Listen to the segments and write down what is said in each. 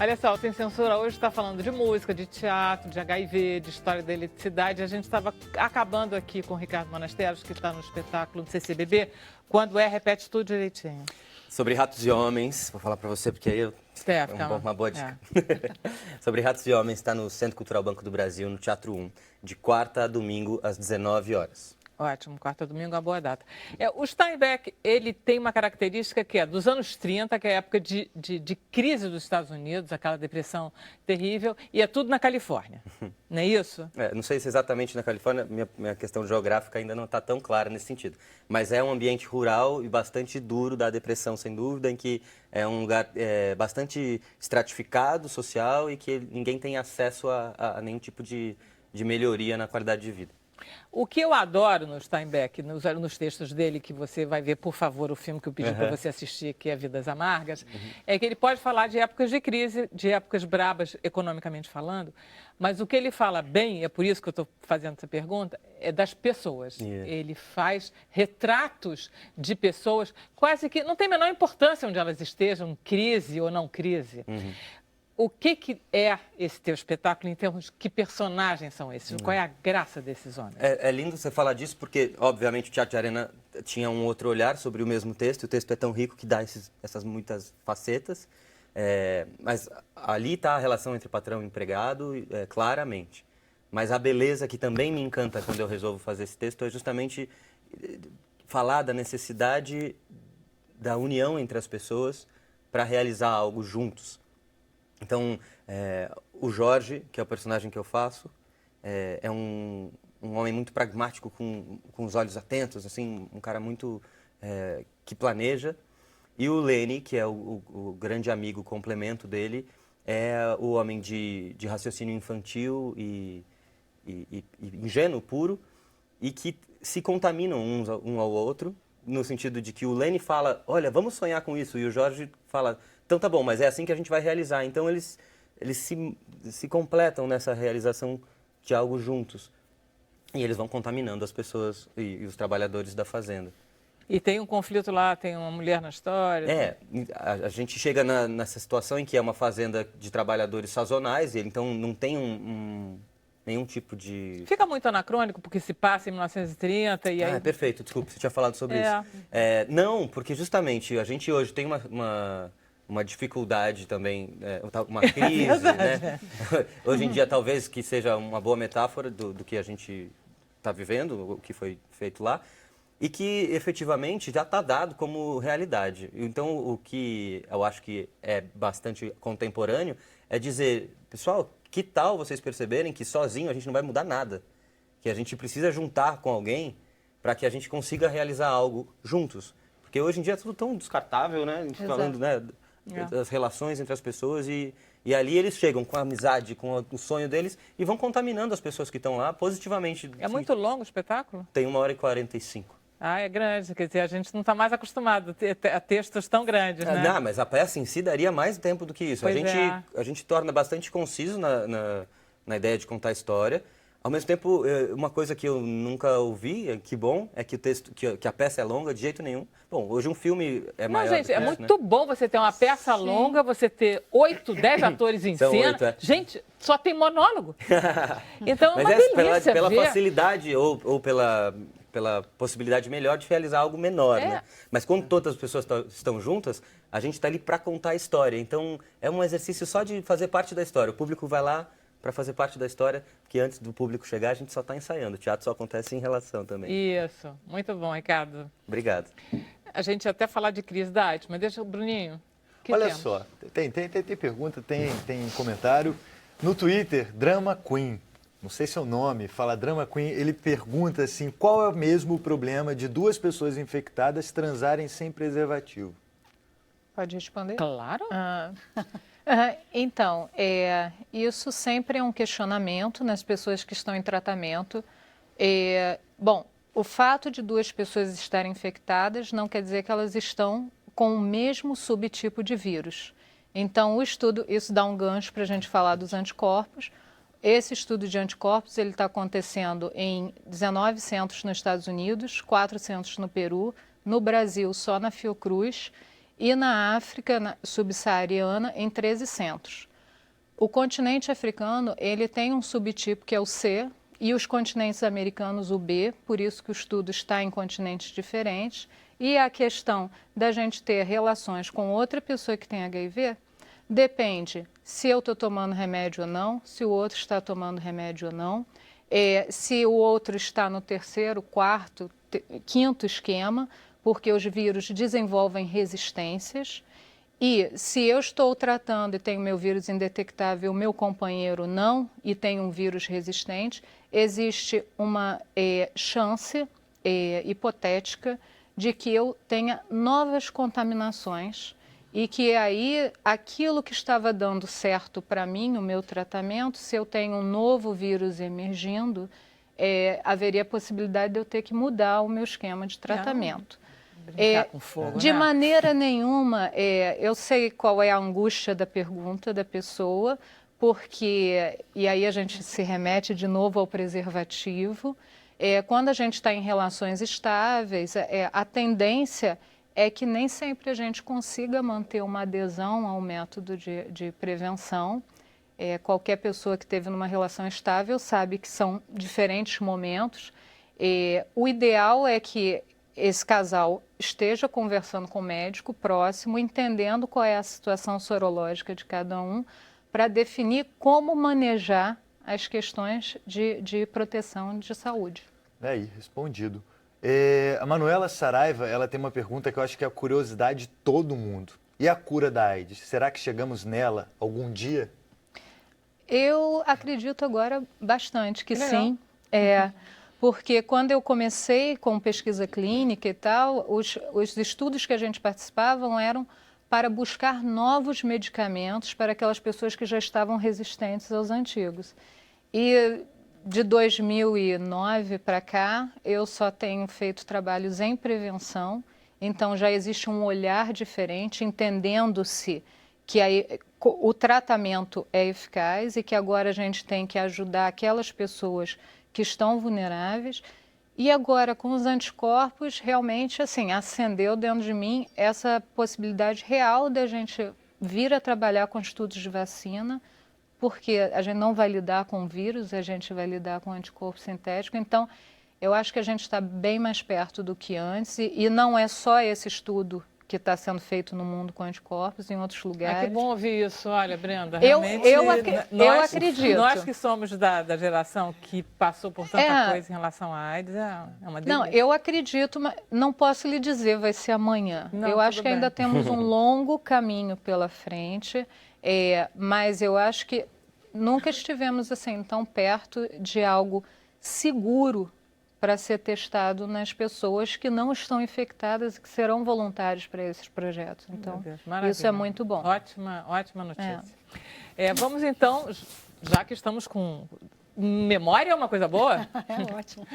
Olha só, o Sem Censura hoje está falando de música, de teatro, de HIV, de história da eletricidade. A gente estava acabando aqui com o Ricardo Monasteros, que está no espetáculo do CCBB. Quando repete tudo direitinho. Sobre Ratos e Homens, vou falar para você porque aí uma boa dica. Sobre Ratos e Homens, está no Centro Cultural Banco do Brasil, no Teatro 1, de quarta a domingo, às 19 horas. Ótimo, quarta a domingo é uma boa data. O Steinbeck, ele tem uma característica que é dos anos 30, que é a época de crise dos Estados Unidos, aquela depressão terrível, e é tudo na Califórnia, não é isso? Não sei se exatamente na Califórnia, minha questão geográfica ainda não está tão clara nesse sentido, mas é um ambiente rural e bastante duro da depressão, sem dúvida, em que é um lugar bastante estratificado, social, e que ninguém tem acesso a nenhum tipo de melhoria na qualidade de vida. O que eu adoro no Steinbeck, nos textos dele, que você vai ver, por favor, o filme que eu pedi para você assistir, que é Vidas Amargas, é que ele pode falar de épocas de crise, de épocas brabas, economicamente falando, mas o que ele fala bem, é por isso que eu estou fazendo essa pergunta, é das pessoas. Ele faz retratos de pessoas quase que não tem a menor importância onde elas estejam, crise ou não crise. O que é esse teu espetáculo em termos de que personagens são esses? Qual é a graça desses homens? É lindo você falar disso porque, obviamente, o Teatro de Arena tinha um outro olhar sobre o mesmo texto. O texto é tão rico que dá essas muitas facetas. Mas ali está a relação entre patrão e empregado, claramente. Mas a beleza que também me encanta quando eu resolvo fazer esse texto é justamente falar da necessidade da união entre as pessoas para realizar algo juntos. Então, o Jorge, que é o personagem que eu faço, é um homem muito pragmático, com os olhos atentos, assim, um cara muito que planeja. E o Lenny, que é o grande amigo, complemento dele, é o homem de raciocínio infantil e ingênuo, puro, e que se contaminam um ao outro, no sentido de que o Lenny fala, olha, vamos sonhar com isso, e o Jorge fala, então tá bom, mas é assim que a gente vai realizar. Então eles se completam nessa realização de algo juntos. E eles vão contaminando as pessoas e os trabalhadores da fazenda. E tem um conflito lá, tem uma mulher na história? A gente chega nessa situação em que é uma fazenda de trabalhadores sazonais, e então não tem nenhum tipo de... Fica muito anacrônico, porque se passa em 1930 e aí... Perfeito, desculpa, você tinha falado sobre isso. Não, porque justamente a gente hoje tem uma dificuldade também, uma crise, né? Hoje em dia talvez que seja uma boa metáfora do que a gente está vivendo, o que foi feito lá, e que efetivamente já está dado como realidade. Então o que eu acho que é bastante contemporâneo é dizer, pessoal, que tal vocês perceberem que sozinho a gente não vai mudar nada? Que a gente precisa juntar com alguém para que a gente consiga realizar algo juntos. Porque hoje em dia é tudo tão descartável, né? A gente falando, né, das relações entre as pessoas e ali eles chegam com a amizade, com o sonho deles e vão contaminando as pessoas que estão lá positivamente. É muito longo o espetáculo? Tem 1h45. É grande, quer dizer, a gente não está mais acostumado a textos tão grandes, né? Não, mas a peça em si daria mais tempo do que isso. A gente torna bastante conciso na ideia de contar a história. Ao mesmo tempo, uma coisa que eu nunca ouvi, que bom, é que o texto, que a peça é longa de jeito nenhum. Bom, hoje um filme é maior. Gente, é muito bom você ter uma peça longa, você ter 8, 10 atores em cena. Gente, só tem monólogo. Então é uma delícia pela facilidade ou pela possibilidade melhor de realizar algo menor, né? Mas quando todas as pessoas estão juntas, a gente está ali para contar a história. Então, é um exercício só de fazer parte da história. O público vai lá para fazer parte da história, porque antes do público chegar, a gente só está ensaiando. O teatro só acontece em relação também. Isso. Muito bom, Ricardo. Obrigado. A gente ia até falar de crise da arte, mas deixa o Bruninho. Olha só, tem pergunta, tem comentário. No Twitter, Drama Queen. Não sei se é o nome, fala Drama Queen, ele pergunta assim, qual é mesmo o problema de duas pessoas infectadas transarem sem preservativo? Pode responder? Claro. Então, isso sempre é um questionamento nas pessoas que estão em tratamento. Bom, o fato de duas pessoas estarem infectadas não quer dizer que elas estão com o mesmo subtipo de vírus. Então, o estudo, isso dá um gancho para a gente falar dos anticorpos. Esse estudo de anticorpos ele está acontecendo em 19 centros nos Estados Unidos, 4 centros no Peru, no Brasil só na Fiocruz e na África subsaariana em 13 centros. O continente africano, ele tem um subtipo que é o C, e os continentes americanos o B, por isso que o estudo está em continentes diferentes. E a questão da gente ter relações com outra pessoa que tem HIV depende se eu estou tomando remédio ou não, se o outro está tomando remédio ou não, se o outro está no terceiro, quarto, quinto esquema, porque os vírus desenvolvem resistências. E se eu estou tratando e tenho meu vírus indetectável, o meu companheiro não, e tem um vírus resistente, existe uma chance hipotética de que eu tenha novas contaminações e que aí aquilo que estava dando certo para mim, o meu tratamento, se eu tenho um novo vírus emergindo, haveria a possibilidade de eu ter que mudar o meu esquema de tratamento. Brincar com fogo, De né? maneira nenhuma, eu sei qual é a angústia da pergunta da pessoa, porque, e aí a gente se remete de novo ao preservativo, quando a gente está em relações estáveis, a tendência é que nem sempre a gente consiga manter uma adesão ao método de prevenção. Qualquer pessoa que esteve numa relação estável sabe que são diferentes momentos. O ideal é que esse casal esteja conversando com o médico próximo, entendendo qual é a situação sorológica de cada um, para definir como manejar as questões de proteção de saúde. Aí, respondido. A Manuela Saraiva, ela tem uma pergunta que eu acho que é a curiosidade de todo mundo. E a cura da AIDS? Será que chegamos nela algum dia? Eu acredito agora bastante que sim. Porque quando eu comecei com pesquisa clínica e tal, os estudos que a gente participavam eram para buscar novos medicamentos para aquelas pessoas que já estavam resistentes aos antigos. E de 2009 para cá, eu só tenho feito trabalhos em prevenção, então já existe um olhar diferente, entendendo-se que o tratamento é eficaz e que agora a gente tem que ajudar aquelas pessoas que estão vulneráveis. E agora, com os anticorpos, realmente, assim, acendeu dentro de mim essa possibilidade real da gente vir a trabalhar com estudos de vacina, porque a gente não vai lidar com vírus, a gente vai lidar com anticorpo sintético. Então, eu acho que a gente está bem mais perto do que antes. E não é só esse estudo que está sendo feito no mundo com anticorpos, em outros lugares. Que bom ouvir isso. Olha, Brenda, Eu realmente... eu acredito. Nós que somos da geração que passou por tanta coisa em relação à AIDS, é uma delícia. Não, eu acredito, mas não posso lhe dizer vai ser amanhã. Não, eu acho que bem. ainda temos um longo caminho pela frente, mas eu acho que nunca estivemos assim tão perto de algo seguro para ser testado nas pessoas que não estão infectadas e que serão voluntários para esses projetos. Então, isso é muito bom. Ótima notícia. Vamos então, já que estamos com... Memória é uma coisa boa? Ótimo.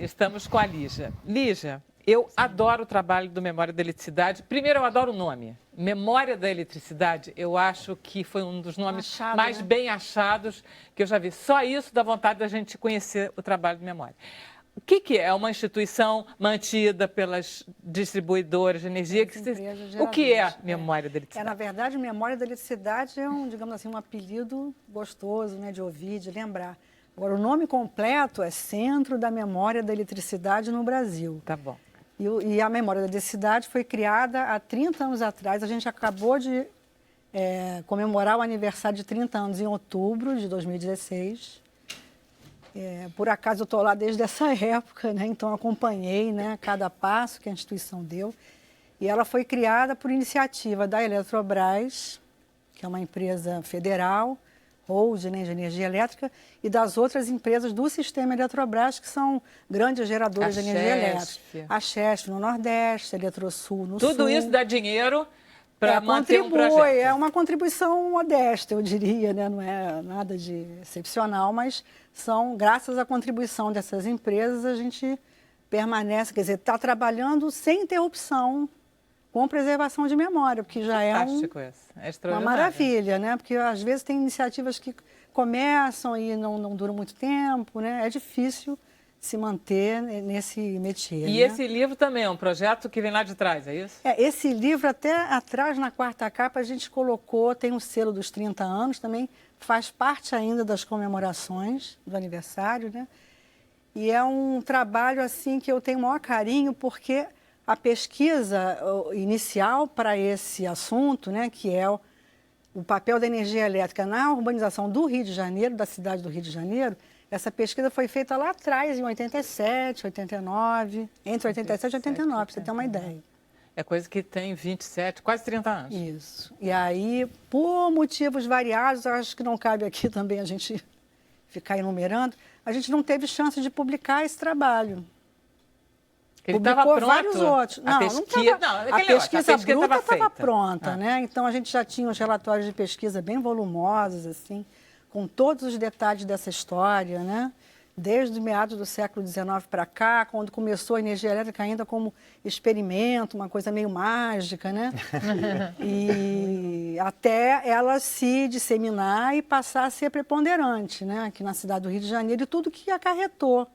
Estamos com a Lígia. Lígia, eu adoro o trabalho do Memória da Eletricidade. Primeiro, eu adoro o nome. Memória da Eletricidade, eu acho que foi um dos nomes mais bem achados que eu já vi. Só isso dá vontade da gente conhecer o trabalho do Memória. O que é uma instituição mantida pelas distribuidoras de energia? O que é Memória da Eletricidade? Na verdade, Memória da Eletricidade é digamos assim, um apelido gostoso, né, de ouvir, de lembrar. Agora, o nome completo é Centro da Memória da Eletricidade no Brasil. Tá bom. E a Memória da Eletricidade foi criada há 30 anos atrás. A gente acabou de comemorar o aniversário de 30 anos em outubro de 2016. Por acaso eu estou lá desde essa época, né? Então acompanhei, né, cada passo que a instituição deu. E ela foi criada por iniciativa da Eletrobras, que é uma empresa federal, holding, né, de energia elétrica, e das outras empresas do sistema Eletrobras, que são grandes geradoras de energia elétrica. A Chesf no Nordeste, a Eletrosul no Sul. Tudo isso dá dinheiro para manter um projeto. É uma contribuição modesta, eu diria, né? Não é nada de excepcional, mas graças à contribuição dessas empresas, a gente permanece, quer dizer, está trabalhando sem interrupção com preservação de memória, porque já é uma maravilha, né? Porque às vezes tem iniciativas que começam e não duram muito tempo, né? É difícil se manter nesse métier. E né? esse livro também é um projeto que vem lá de trás, é isso? Esse livro, até atrás, na quarta capa, a gente colocou, tem um selo dos 30 anos também, faz parte ainda das comemorações do aniversário, né? E é um trabalho, assim, que eu tenho o maior carinho, porque a pesquisa inicial para esse assunto, né, que é o papel da energia elétrica na urbanização do Rio de Janeiro, da cidade do Rio de Janeiro, essa pesquisa foi feita lá atrás, em 87, 89, entre 87 e 89, para você ter uma ideia. É coisa que tem 27, quase 30 anos. Isso. E aí, por motivos variados, acho que não cabe aqui também a gente ficar enumerando, a gente não teve chance de publicar esse trabalho. Ele estava Publicou pronto? vários outros. A pesquisa, A pesquisa bruta estava estava pronta, né? Então, a gente já tinha os relatórios de pesquisa bem volumosos, assim, com todos os detalhes dessa história, né? Desde meados do século XIX para cá, quando começou a energia elétrica ainda como experimento, uma coisa meio mágica, né? E até ela se disseminar e passar a ser preponderante, né? Aqui na cidade do Rio de Janeiro, e tudo que acarretou,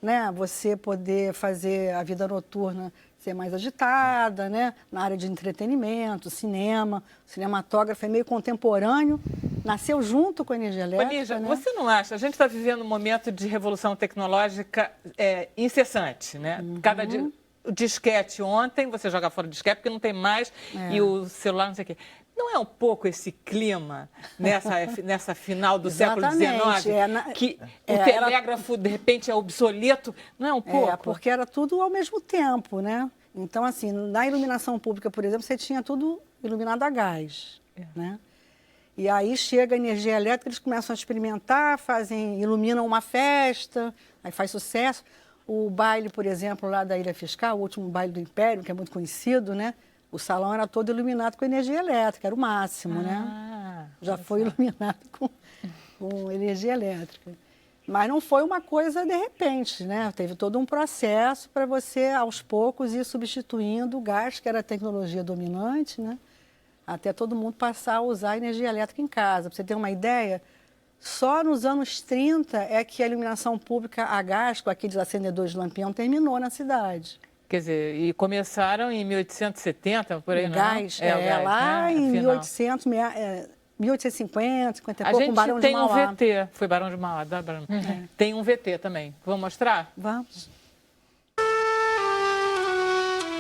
né? Você poder fazer a vida noturna ser mais agitada, né? Na área de entretenimento, cinema, o cinematógrafo é meio contemporâneo, nasceu junto com a energia elétrica. Nígia, né? você não acha? A gente está vivendo um momento de revolução tecnológica incessante, né? Cada dia, o disquete ontem, você joga fora o disquete porque não tem mais, e o celular não sei o quê. Não é um pouco esse clima nessa final do século XIX? Que o telégrafo, de repente, é obsoleto? Não é um pouco? Porque era tudo ao mesmo tempo, né? Então, assim, na iluminação pública, por exemplo, você tinha tudo iluminado a gás, né? E aí chega a energia elétrica, eles começam a experimentar, iluminam uma festa, aí faz sucesso. O baile, por exemplo, lá da Ilha Fiscal, o último baile do Império, que é muito conhecido, né? O salão era todo iluminado com energia elétrica, era o máximo, né? Já foi iluminado com energia elétrica. Mas não foi uma coisa de repente, né? Teve todo um processo para você, aos poucos, ir substituindo o gás, que era a tecnologia dominante, né? Até todo mundo passar a usar energia elétrica em casa. Para você ter uma ideia, só nos anos 30 é que a iluminação pública a gás, com aqueles acendedores de lampião, terminou na cidade. Quer dizer, e começaram em 1870, por aí, o não gás, é? Lá em 1850, 50 e pouco, com Barão de Mauá. A gente tem um VT, foi Barão de Mauá, da Barão. Tem um VT também. Vamos mostrar? Vamos.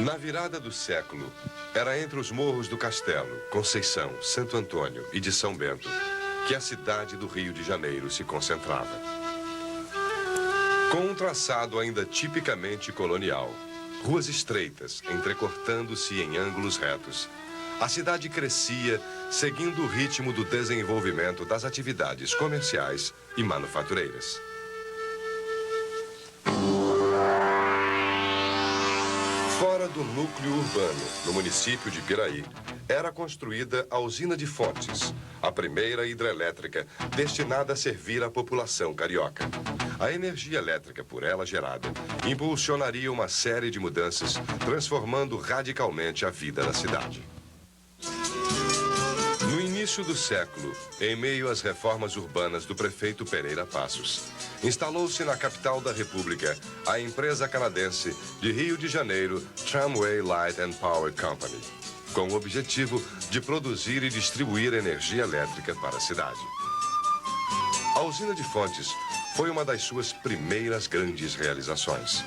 Na virada do século, era entre os morros do Castelo, Conceição, Santo Antônio e de São Bento que a cidade do Rio de Janeiro se concentrava. Com um traçado ainda tipicamente colonial, ruas estreitas, entrecortando-se em ângulos retos, a cidade crescia seguindo o ritmo do desenvolvimento das atividades comerciais e manufatureiras. Fora do núcleo urbano, no município de Piraí, era construída a usina de Fontes, a primeira hidrelétrica destinada a servir a população carioca. A energia elétrica por ela gerada impulsionaria uma série de mudanças, transformando radicalmente a vida da cidade. No início do século, em meio às reformas urbanas do prefeito Pereira Passos, instalou-se na capital da República a empresa canadense de Rio de Janeiro Tramway Light and Power Company, com o objetivo de produzir e distribuir energia elétrica para a cidade. A usina de Fontes foi uma das suas primeiras grandes realizações.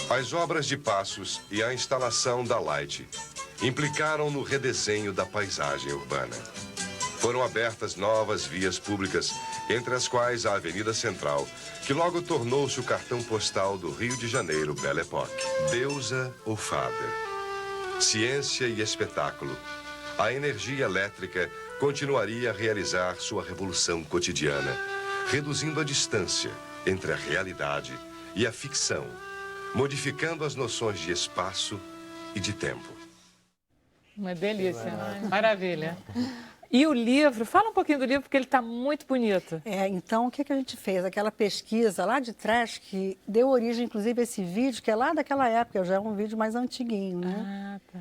As obras de Passos e a instalação da Light implicaram no redesenho da paisagem urbana. Foram abertas novas vias públicas, entre as quais a Avenida Central, que logo tornou-se o cartão postal do Rio de Janeiro Belle Époque. Deusa ou fada, ciência e espetáculo, a energia elétrica continuaria a realizar sua revolução cotidiana, reduzindo a distância entre a realidade e a ficção, modificando as noções de espaço e de tempo. Uma delícia, né? Maravilha. E o livro, fala um pouquinho do livro, porque ele está muito bonito. Então, o que a gente fez? Aquela pesquisa lá de trás, que deu origem, inclusive, a esse vídeo, que é lá daquela época, já é um vídeo mais antiguinho, né? Ah, tá.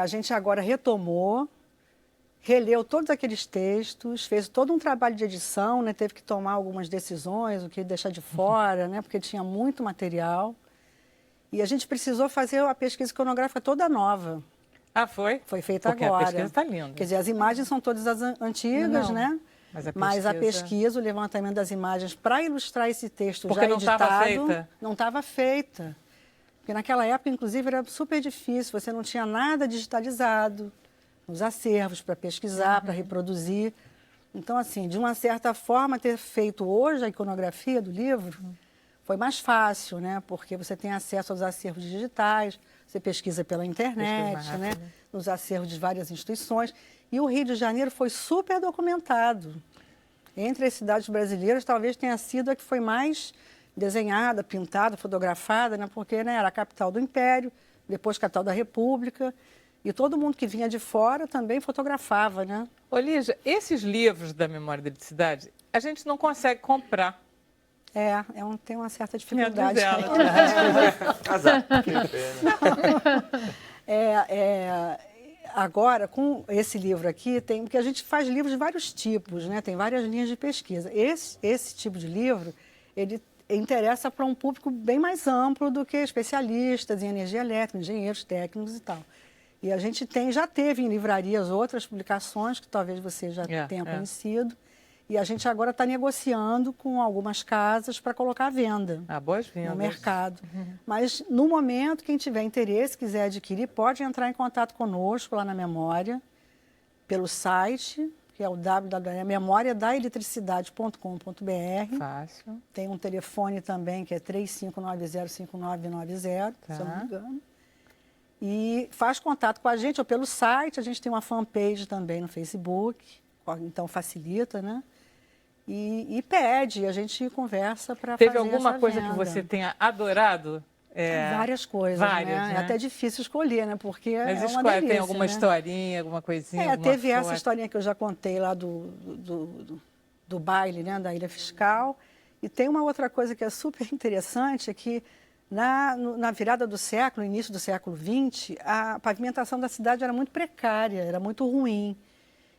A gente agora retomou releu todos aqueles textos, fez todo um trabalho de edição, né? Teve que tomar algumas decisões, o que deixar de fora, né? Porque tinha muito material. E a gente precisou fazer a pesquisa iconográfica toda nova. Ah, foi? Foi feita Porque agora. a pesquisa está linda. Quer dizer, as imagens são todas as antigas, Não, né? mas a pesquisa, o levantamento das imagens para ilustrar esse texto Porque já não editado, estava feita? não estava feita. Porque naquela época, inclusive, era super difícil, você não tinha nada digitalizado nos acervos para pesquisar, para reproduzir. Então, assim, de uma certa forma, ter feito hoje a iconografia do livro foi mais fácil, né? Porque você tem acesso aos acervos digitais, você pesquisa pela internet, Pesquisa mais né? rápido. Nos acervos de várias instituições. E o Rio de Janeiro foi super documentado. Entre as cidades brasileiras, talvez tenha sido a que foi mais desenhada, pintada, fotografada, né? Porque, né, era a capital do Império, depois capital da República. E todo mundo que vinha de fora também fotografava, né? Ô, Lígia, esses livros da Memória da Eletricidade, a gente não consegue comprar. Tem uma certa Diz dificuldade. ela. Azar. Agora, com esse livro aqui, porque a gente faz livros de vários tipos, né? Tem várias linhas de pesquisa. Esse tipo de livro, ele interessa para um público bem mais amplo do que especialistas em energia elétrica, engenheiros técnicos e tal. E a gente já teve em livrarias outras publicações que talvez você já tenha conhecido. E a gente agora está negociando com algumas casas para colocar à venda. Boas-vindas. No mercado. Mas, no momento, quem tiver interesse, quiser adquirir, pode entrar em contato conosco lá na Memória, pelo site, que é o www.memoriadaeletricidade.com.br. Fácil. Tem um telefone também, que é 3590-5990, se eu não me engano. E faz contato com a gente, ou pelo site, a gente tem uma fanpage também no Facebook, então facilita, né? E pede, a gente conversa para fazer Teve alguma essa coisa venda. que você tenha adorado? Várias coisas, várias, né? né? É até difícil escolher, né? Porque Mas é uma escolhe, delícia, tem alguma né? historinha, alguma coisinha? alguma Teve essa foto? historinha que eu já contei lá do baile, né? Da Ilha Fiscal. E tem uma outra coisa que é super interessante, é que na virada do século, início do século XX, a pavimentação da cidade era muito precária, era muito ruim.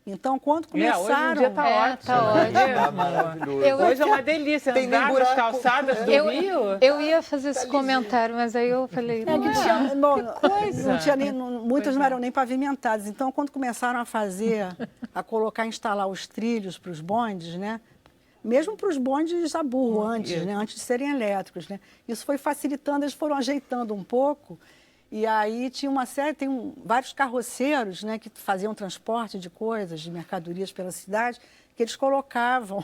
Então, quando começaram... Hoje em dia está ótimo. tá ótimo. Tá maravilhoso. Hoje é uma delícia Tem nem andar nas buraco. calçadas do Rio. Eu ia fazer esse comentário, mas aí eu falei, É que não tinha, bom, coisa. não tinha muitas não eram nem pavimentadas. Então, quando começaram a instalar os trilhos para os bondes, né? Mesmo para os bondes a burro antes, né? Antes de serem elétricos, né? Isso foi facilitando, eles foram ajeitando um pouco. E aí tinha vários carroceiros, né, que faziam transporte de coisas, de mercadorias pela cidade, que eles colocavam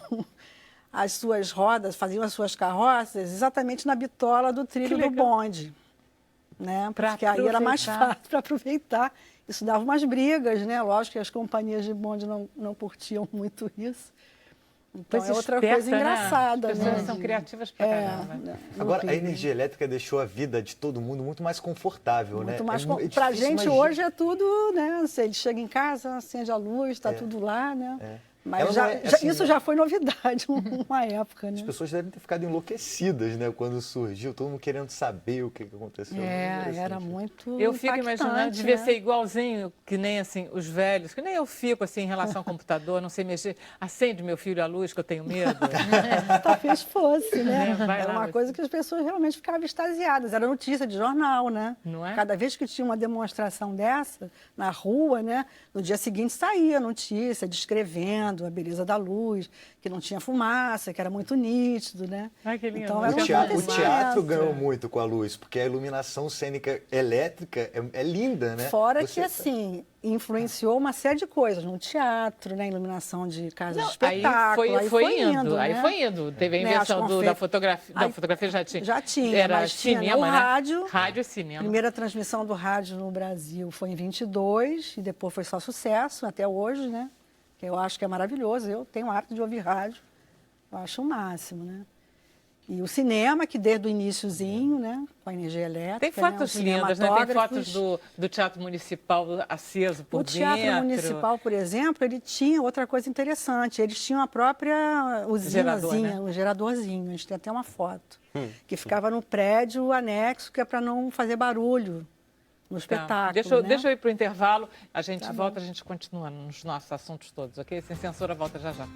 as suas rodas, faziam as suas carroças exatamente na bitola do trilho do bonde. Né? Porque aí era mais fácil para aproveitar. Isso dava umas brigas, né? Lógico que as companhias de bonde não curtiam muito isso. Então é outra coisa engraçada, As né? pessoas são criativas pra caramba. Agora, a energia elétrica deixou a vida de todo mundo muito mais confortável, muito né? mais Para pra gente hoje é tudo, né? Ele chega em casa, acende a luz, está tudo lá, né? Mas isso já foi novidade uma época, né? As pessoas devem ter ficado enlouquecidas, né? Quando surgiu, todo mundo querendo saber o que aconteceu. Era muito Eu fico imaginando, devia né? ser igualzinho, que nem assim, os velhos, que nem eu fico assim em relação ao computador, não sei mexer. Acende meu filho a luz, que eu tenho medo. Talvez fosse, né? Vai Era lá, uma coisa que as pessoas realmente ficavam extasiadas. Era notícia de jornal, né? Não é? Cada vez que tinha uma demonstração dessa na rua, né? No dia seguinte saía notícia descrevendo a beleza da luz, que não tinha fumaça, que era muito nítido, né? Ai, que lindo. Então, era O teatro acontecimento. ganhou muito com a luz, porque a iluminação cênica elétrica é linda, né? Fora que, assim, influenciou uma série de coisas no teatro, né? Iluminação de casas de espetáculo. Aí foi indo. né? Teve a Né, invenção da fotografia. Aí- Da fotografia já tinha. Já tinha, Era mas tinha, né, cinema, o né? rádio. Rádio e A cinema. primeira transmissão do rádio no Brasil foi em 22 e depois foi só sucesso até hoje, né? Que eu acho que é maravilhoso. Eu tenho o hábito de ouvir rádio. Eu acho o máximo, né? E o cinema, que desde o iniciozinho, né? Com a energia elétrica. Tem fotos né? lindas, né? Tem fotos cinematógrafos. do Teatro Municipal aceso por O Teatro dentro. Municipal, por exemplo, ele tinha outra coisa interessante. Eles tinham a própria usinazinha, Gerador, né? um geradorzinho. A gente tem até uma foto. Que ficava no prédio anexo, que é para não fazer barulho no Tá. espetáculo. né? Deixa eu ir para o intervalo, a gente Tá bom. volta, a gente continua nos nossos assuntos todos, ok? Sem Censura volta já já.